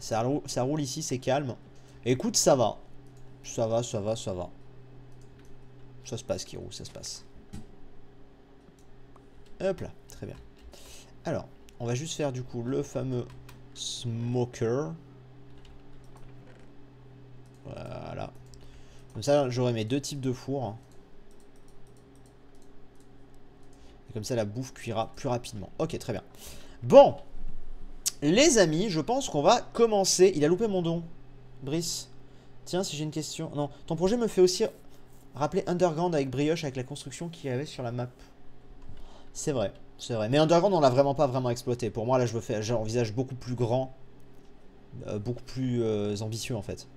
Speaker 1: Ça roule ici, c'est calme. Écoute, ça va. Ça va. Ça se passe, Kirou, ça se passe. Hop là, très bien. Alors, on va juste faire du coup le fameux smoker. Voilà. Comme ça, j'aurai mes deux types de fours. Et comme ça, la bouffe cuira plus rapidement. Ok, très bien. Bon, les amis, je pense qu'on va commencer. Il a loupé mon don, Brice. Tiens, si j'ai une question. Non, ton projet me fait aussi rappeler Underground avec Brioche, avec la construction qu'il y avait sur la map. C'est vrai, c'est vrai. Mais Underground, on l'a vraiment pas exploité. Pour moi, là, j'envisage beaucoup plus grand, beaucoup plus ambitieux en fait.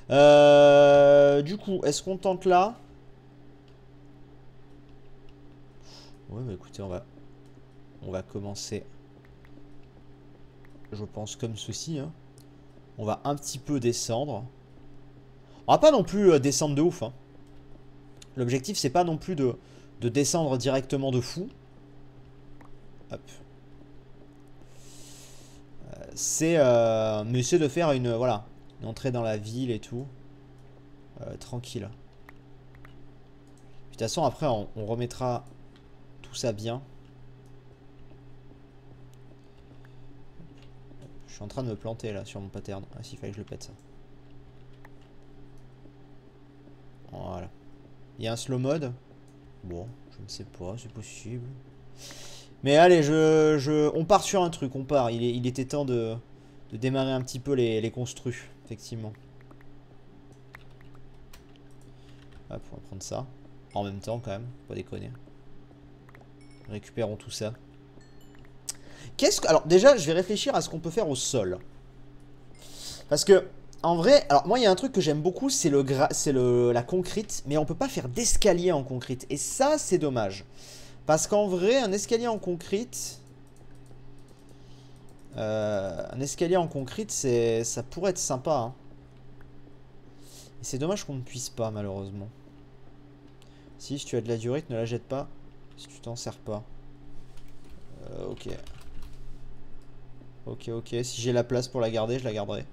Speaker 1: Du coup, est-ce qu'on tente là? Ouais, bah écoutez, on va commencer. Je pense comme ceci. Hein. On va un petit peu descendre. On va pas non plus descendre de ouf. Hein. L'objectif, c'est pas non plus de descendre directement de fou. Hop. Mais c'est de faire une entrée dans la ville et tout. Tranquille. De toute façon, après, on remettra tout ça bien. Je suis en train de me planter là sur mon pattern. Ah, s'il fallait que je le pète ça. Voilà. Il y a un slow mode. Bon, je ne sais pas, c'est possible. Mais allez, on part sur un truc, on part. Il était temps de démarrer un petit peu les construs, effectivement. Hop, on va prendre ça. En même temps, quand même, pas déconner. Récupérons tout ça. Alors, déjà, je vais réfléchir à ce qu'on peut faire au sol. Parce que, en vrai, alors moi, il y a un truc que j'aime beaucoup, c'est la concrete. Mais on peut pas faire d'escalier en concrete. Et ça, c'est dommage. Parce qu'en vrai, un escalier en concrete... ça pourrait être sympa. Hein. Et c'est dommage qu'on ne puisse pas, malheureusement. Si tu as de la diorite, ne la jette pas. Si tu t'en sers pas. Ok. Ok. Si j'ai la place pour la garder, je la garderai.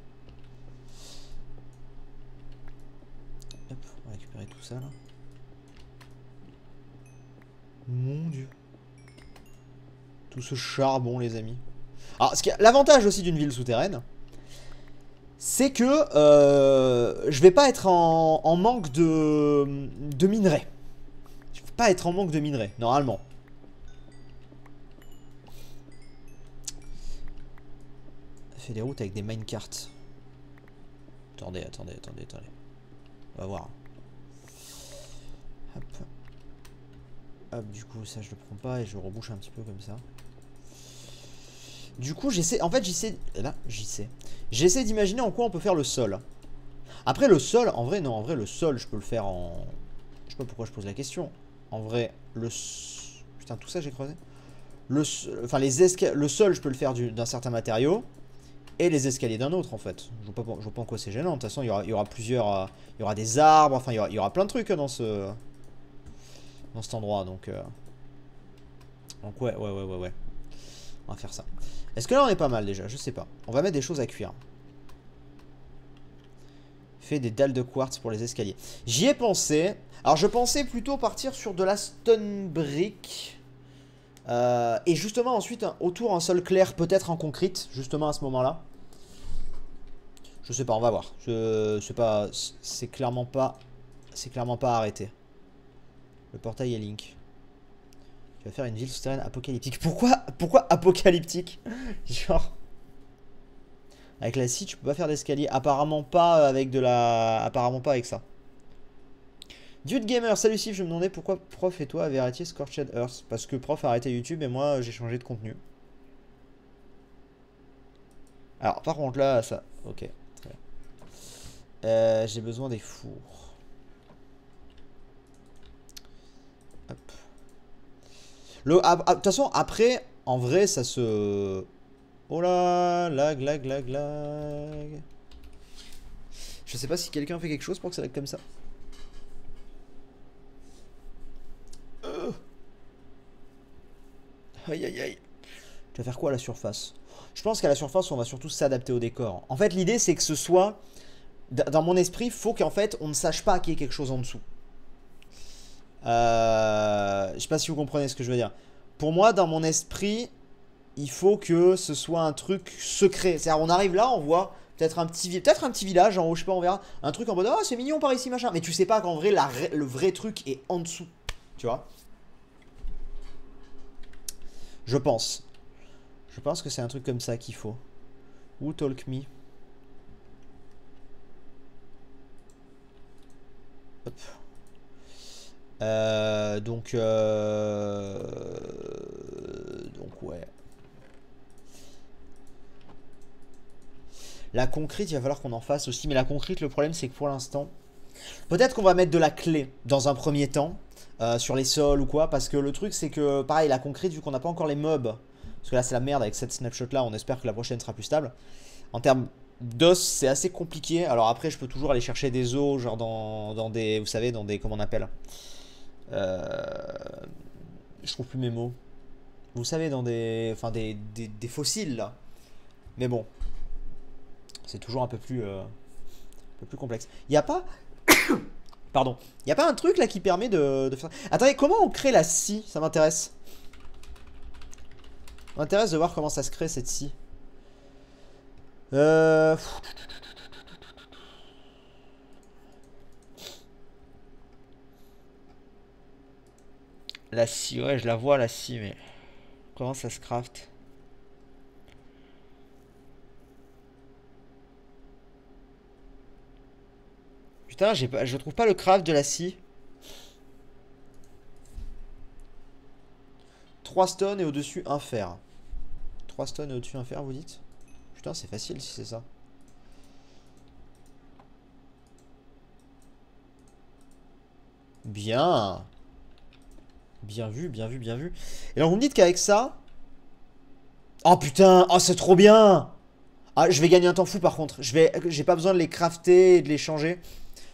Speaker 1: Hop, on va récupérer tout ça, là. Mon dieu. Tout ce charbon, les amis. Alors, l'avantage aussi d'une ville souterraine, c'est que je vais pas être en manque de minerais. Je vais pas être en manque de minerais, normalement. Fait des routes avec des minecarts. Attendez. On va voir. Hop, du coup, ça je le prends pas et je rebouche un petit peu comme ça. Du coup, j'essaie d'imaginer en quoi on peut faire le sol. Après, le sol, en vrai, le sol, je peux le faire en... Je sais pas pourquoi je pose la question. En vrai, putain, tout ça j'ai creusé. le sol, je peux le faire d'un certain matériau. Et les escaliers d'un autre, en fait. Je vois pas en quoi c'est gênant. De toute façon, il y aura plusieurs... il y aura des arbres, enfin, il y aura plein de trucs dans cet endroit, donc... Donc ouais. On va faire ça. Est-ce que là, on est pas mal, déjà? Je sais pas. On va mettre des choses à cuire. Fait des dalles de quartz pour les escaliers. J'y ai pensé. Alors, je pensais plutôt partir sur de la stone brick. Et justement, ensuite, autour, un sol clair, peut-être en concrete, justement, à ce moment-là. Je sais pas, on va voir. C'est clairement pas arrêté. Le portail est Link. Tu vas faire une ville souterraine apocalyptique. Pourquoi apocalyptique? Genre... Avec la scie, tu peux pas faire d'escalier. Apparemment pas avec ça. Dude Gamer, salut Sif, je me demandais pourquoi Prof et toi avez arrêté Scorched Earth. Parce que Prof a arrêté YouTube et moi j'ai changé de contenu. Alors par contre là, ça... Ok, très bien. J'ai besoin des fours. Hop. De toute façon, après, en vrai, ça se... Oh là, lag. Je sais pas si quelqu'un fait quelque chose pour que ça lag comme ça. Aïe. Tu vas faire quoi à la surface? Je pense qu'à la surface, on va surtout s'adapter au décor. En fait, l'idée, c'est que ce soit... Dans mon esprit, il faut qu'en fait, on ne sache pas qu'il y ait quelque chose en dessous. Je sais pas si vous comprenez ce que je veux dire. Pour moi, dans mon esprit... Il faut que ce soit un truc secret. C'est-à-dire, on arrive là, on voit peut-être un petit village en haut, je sais pas, on verra. Un truc en mode, oh, c'est mignon par ici, machin. Mais tu sais pas qu'en vrai, le vrai truc est en dessous. Tu vois? Je pense. Je pense que c'est un truc comme ça qu'il faut. Who talk me? Hop. Donc ouais. La concrete, il va falloir qu'on en fasse aussi. Mais la concrete, le problème, c'est que pour l'instant... Peut-être qu'on va mettre de la clé dans un premier temps. Sur les sols ou quoi. Parce que le truc, c'est que, pareil, la concrete, vu qu'on n'a pas encore les mobs... Parce que là, c'est la merde avec cette snapshot-là. On espère que la prochaine sera plus stable. En termes d'os, c'est assez compliqué. Alors après, je peux toujours aller chercher des os, genre dans des... Vous savez, dans des... Comment on appelle? Je trouve plus mes mots. Vous savez, dans des... Enfin, des fossiles, là. Mais bon... C'est toujours un peu plus complexe. Il n'y a pas... Pardon. Il n'y a pas un truc là qui permet de faire... Attendez, comment on crée la scie? Ça m'intéresse. Ça m'intéresse de voir comment ça se crée cette scie. La scie, ouais, je la vois la scie, mais... Comment ça se craft? Putain, je trouve pas le craft de la scie. 3 stones et au-dessus un fer. 3 stones et au-dessus un fer, vous dites? Putain, c'est facile si c'est ça. Bien. Bien vu. Et alors vous me dites qu'avec ça... Oh putain, oh c'est trop bien. Ah, je vais gagner un temps fou par contre. J'ai pas besoin de les crafter et de les changer.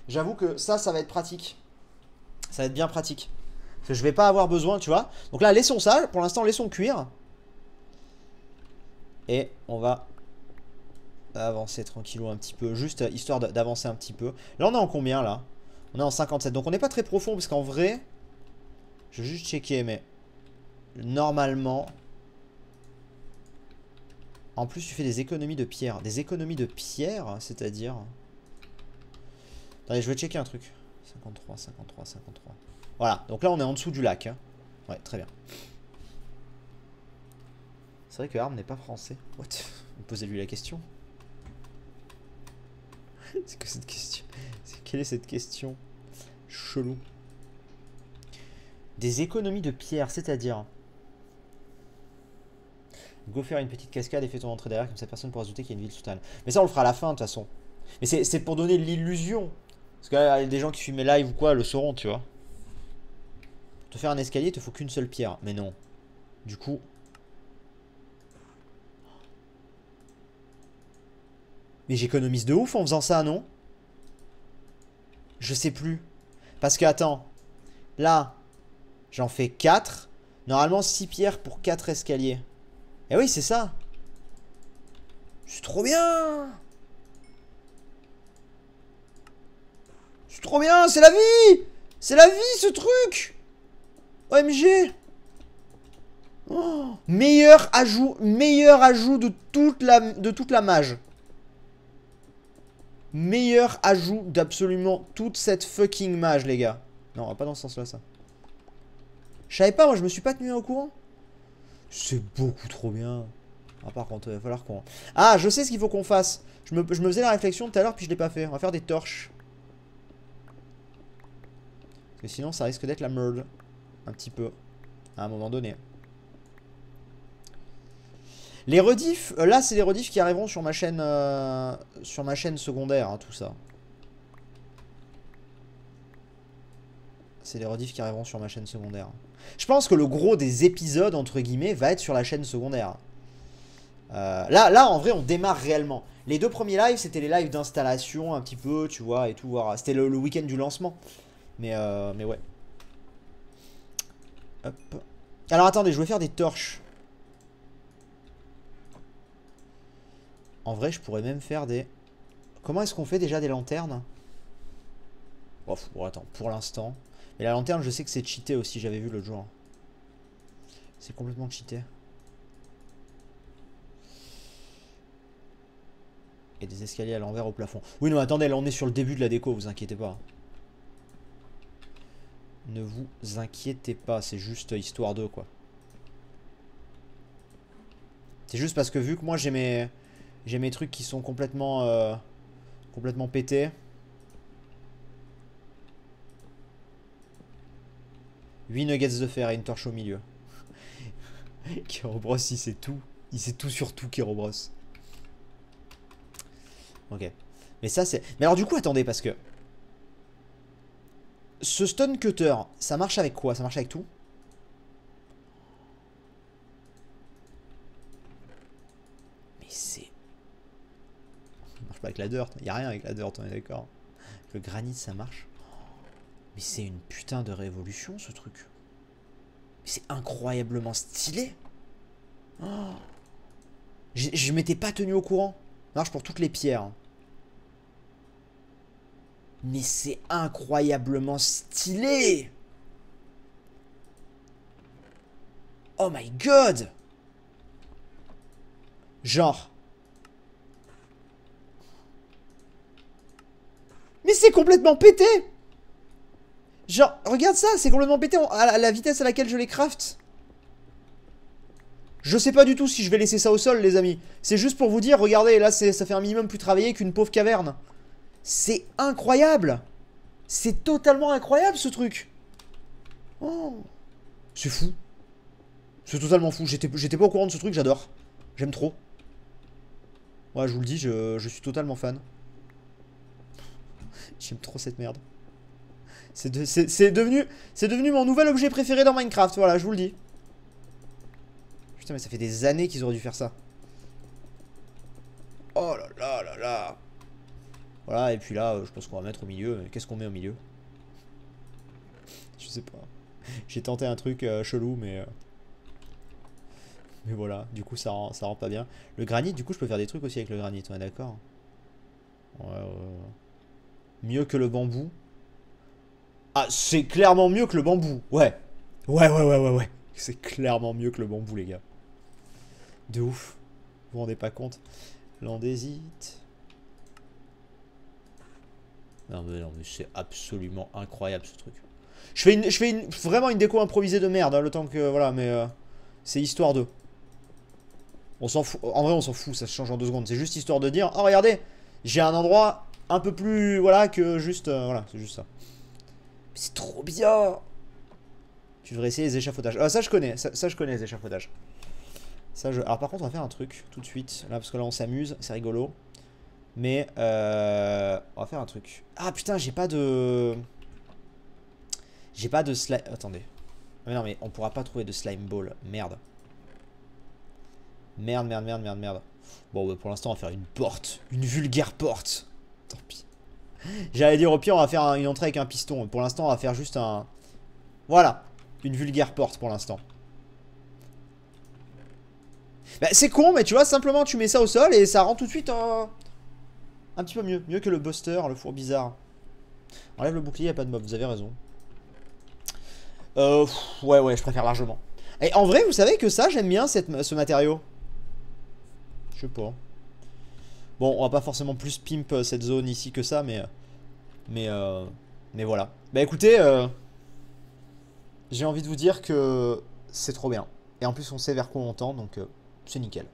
Speaker 1: J'avoue que ça va être pratique. Ça va être bien pratique. Parce que je vais pas avoir besoin, tu vois. Donc là, laissons ça. Pour l'instant, laissons cuire. Et on va avancer tranquillou un petit peu. Juste histoire d'avancer un petit peu. Là, on est en combien, là? On est en 57. Donc on n'est pas très profond. Parce qu'en vrai... Je vais juste checker, mais... Normalement... En plus, tu fais des économies de pierre. Des économies de pierre, c'est-à-dire... Attendez, je vais checker un truc. 53. Voilà, donc là on est en dessous du lac. Hein. Ouais, très bien. C'est vrai que Arm n'est pas français. What? Posez-lui la question. C'est que cette question? Quelle est cette question? Chelou. Des économies de pierre, c'est-à-dire... Go faire une petite cascade et fais ton entrée derrière, comme ça personne ne pourra se douter qu'il y a une ville souterraine. Mais ça on le fera à la fin de toute façon. Mais c'est pour donner l'illusion. Parce que là, des gens qui filment mes lives ou quoi le sauront, tu vois. Pour te faire un escalier, il te faut qu'une seule pierre. Mais non. Du coup, Mais j'économise de ouf en faisant ça, non? Je sais plus. Parce que, attends. Là, j'en fais 4. Normalement, 6 pierres pour 4 escaliers. Eh oui, c'est ça. C'est trop bien. C'est trop bien, c'est la vie. C'est la vie, ce truc. OMG. Oh, meilleur ajout de toute la mage. Meilleur ajout d'absolument toute cette fucking mage, les gars. Non, on va pas dans ce sens-là, ça. Je savais pas, moi, je me suis pas tenu au courant. C'est beaucoup trop bien. Ah, par contre, il va falloir qu'on... Ah, je sais ce qu'il faut qu'on fasse. Je me faisais la réflexion tout à l'heure, puis je l'ai pas fait. On va faire des torches. Parce que sinon, ça risque d'être la merde. Un petit peu. À un moment donné. Les rediffs, là c'est les rediffs qui arriveront sur ma chaîne secondaire, hein, tout ça. C'est les rediffs qui arriveront sur ma chaîne secondaire. Je pense que le gros des épisodes, entre guillemets, va être sur la chaîne secondaire. Là, en vrai, on démarre réellement. Les 2 premiers lives, c'était les lives d'installation, un petit peu, tu vois, et tout. C'était le week-end du lancement. Mais ouais. Hop. Alors, attendez, je vais faire des torches. En vrai, je pourrais même faire des... Comment est-ce qu'on fait déjà des lanternes? Bon, attends, pour l'instant. Mais la lanterne, je sais que c'est cheaté aussi, j'avais vu l'autre jour. C'est complètement cheaté. Et des escaliers à l'envers au plafond. Oui, non, attendez, là on est sur le début de la déco, vous inquiétez pas. Ne vous inquiétez pas, c'est juste histoire d'eux, quoi. C'est juste parce que vu que moi j'ai mes trucs qui sont complètement pétés. 8 nuggets de fer et une torche au milieu. Kerobros, il sait tout. Il sait tout sur tout, Kerobros. Ok. Mais ça, c'est... Mais alors, du coup, attendez, parce que... Ce stun cutter, ça marche avec quoi? Ça marche avec tout? Mais c'est... Ça marche pas avec la dirt. Il n'y a rien avec la dirt, on est d'accord. Le granit, ça marche. Mais c'est une putain de révolution, ce truc. C'est incroyablement stylé. Oh. Je m'étais pas tenu au courant. Ça marche pour toutes les pierres. Mais c'est incroyablement stylé. Oh my god. Genre. Mais c'est complètement pété. Genre, regarde ça, c'est complètement pété à la vitesse à laquelle je les craft. Je sais pas du tout si je vais laisser ça au sol, les amis. C'est juste pour vous dire, regardez, là, ça fait un minimum plus travaillé qu'une pauvre caverne. C'est incroyable. C'est totalement incroyable, ce truc. Oh. C'est fou. C'est totalement fou. J'étais pas au courant de ce truc, j'adore. J'aime trop. Ouais, je vous le dis, je suis totalement fan. J'aime trop cette merde. C'est devenu mon nouvel objet préféré dans Minecraft, voilà, je vous le dis. Putain, mais ça fait des années qu'ils auraient dû faire ça. Oh là là là là. Voilà, et puis là, je pense qu'on va mettre au milieu. Qu'est-ce qu'on met au milieu? Je sais pas. J'ai tenté un truc chelou, mais voilà, du coup, ça rend pas bien. Le granit, du coup, je peux faire des trucs aussi avec le granit, on est d'accord? Ouais. Mieux que le bambou. Ah, c'est clairement mieux que le bambou. Ouais. Ouais. C'est clairement mieux que le bambou, les gars. De ouf. Vous vous rendez pas compte? L'andésite. Non mais c'est absolument incroyable ce truc. Je fais vraiment une déco improvisée de merde, hein, le temps que... Voilà, mais... c'est histoire de... On s'en fout. En vrai, on s'en fout, ça se change en 2 secondes. C'est juste histoire de dire... Oh, regardez, j'ai un endroit un peu plus... Voilà, que juste... voilà, c'est juste ça. C'est trop bien. Tu devrais essayer les échafaudages. Ah, ça je connais, ça je connais les échafaudages. Alors par contre on va faire un truc tout de suite. Là parce que là on s'amuse, c'est rigolo. Mais on va faire un truc. Ah putain, j'ai pas de slime. Attendez. Mais non mais on pourra pas trouver de slime ball. Merde. Merde. Bon, bah, pour l'instant, on va faire une porte. Une vulgaire porte. Tant pis. J'allais dire, au pire, on va faire une entrée avec un piston. Pour l'instant, on va faire juste un... Voilà. Une vulgaire porte pour l'instant. Bah, c'est con, mais tu vois, simplement, tu mets ça au sol et ça rend tout de suite un petit peu mieux. Mieux que le Buster, le four bizarre. Enlève le bouclier, y a pas de mob, vous avez raison. Ouais, je préfère largement. Et en vrai, vous savez que ça, j'aime bien ce matériau. Je sais pas. Bon, on va pas forcément plus pimp cette zone ici que ça, mais voilà. Bah écoutez, j'ai envie de vous dire que c'est trop bien. Et en plus, on sait vers quoi on tend, donc c'est nickel.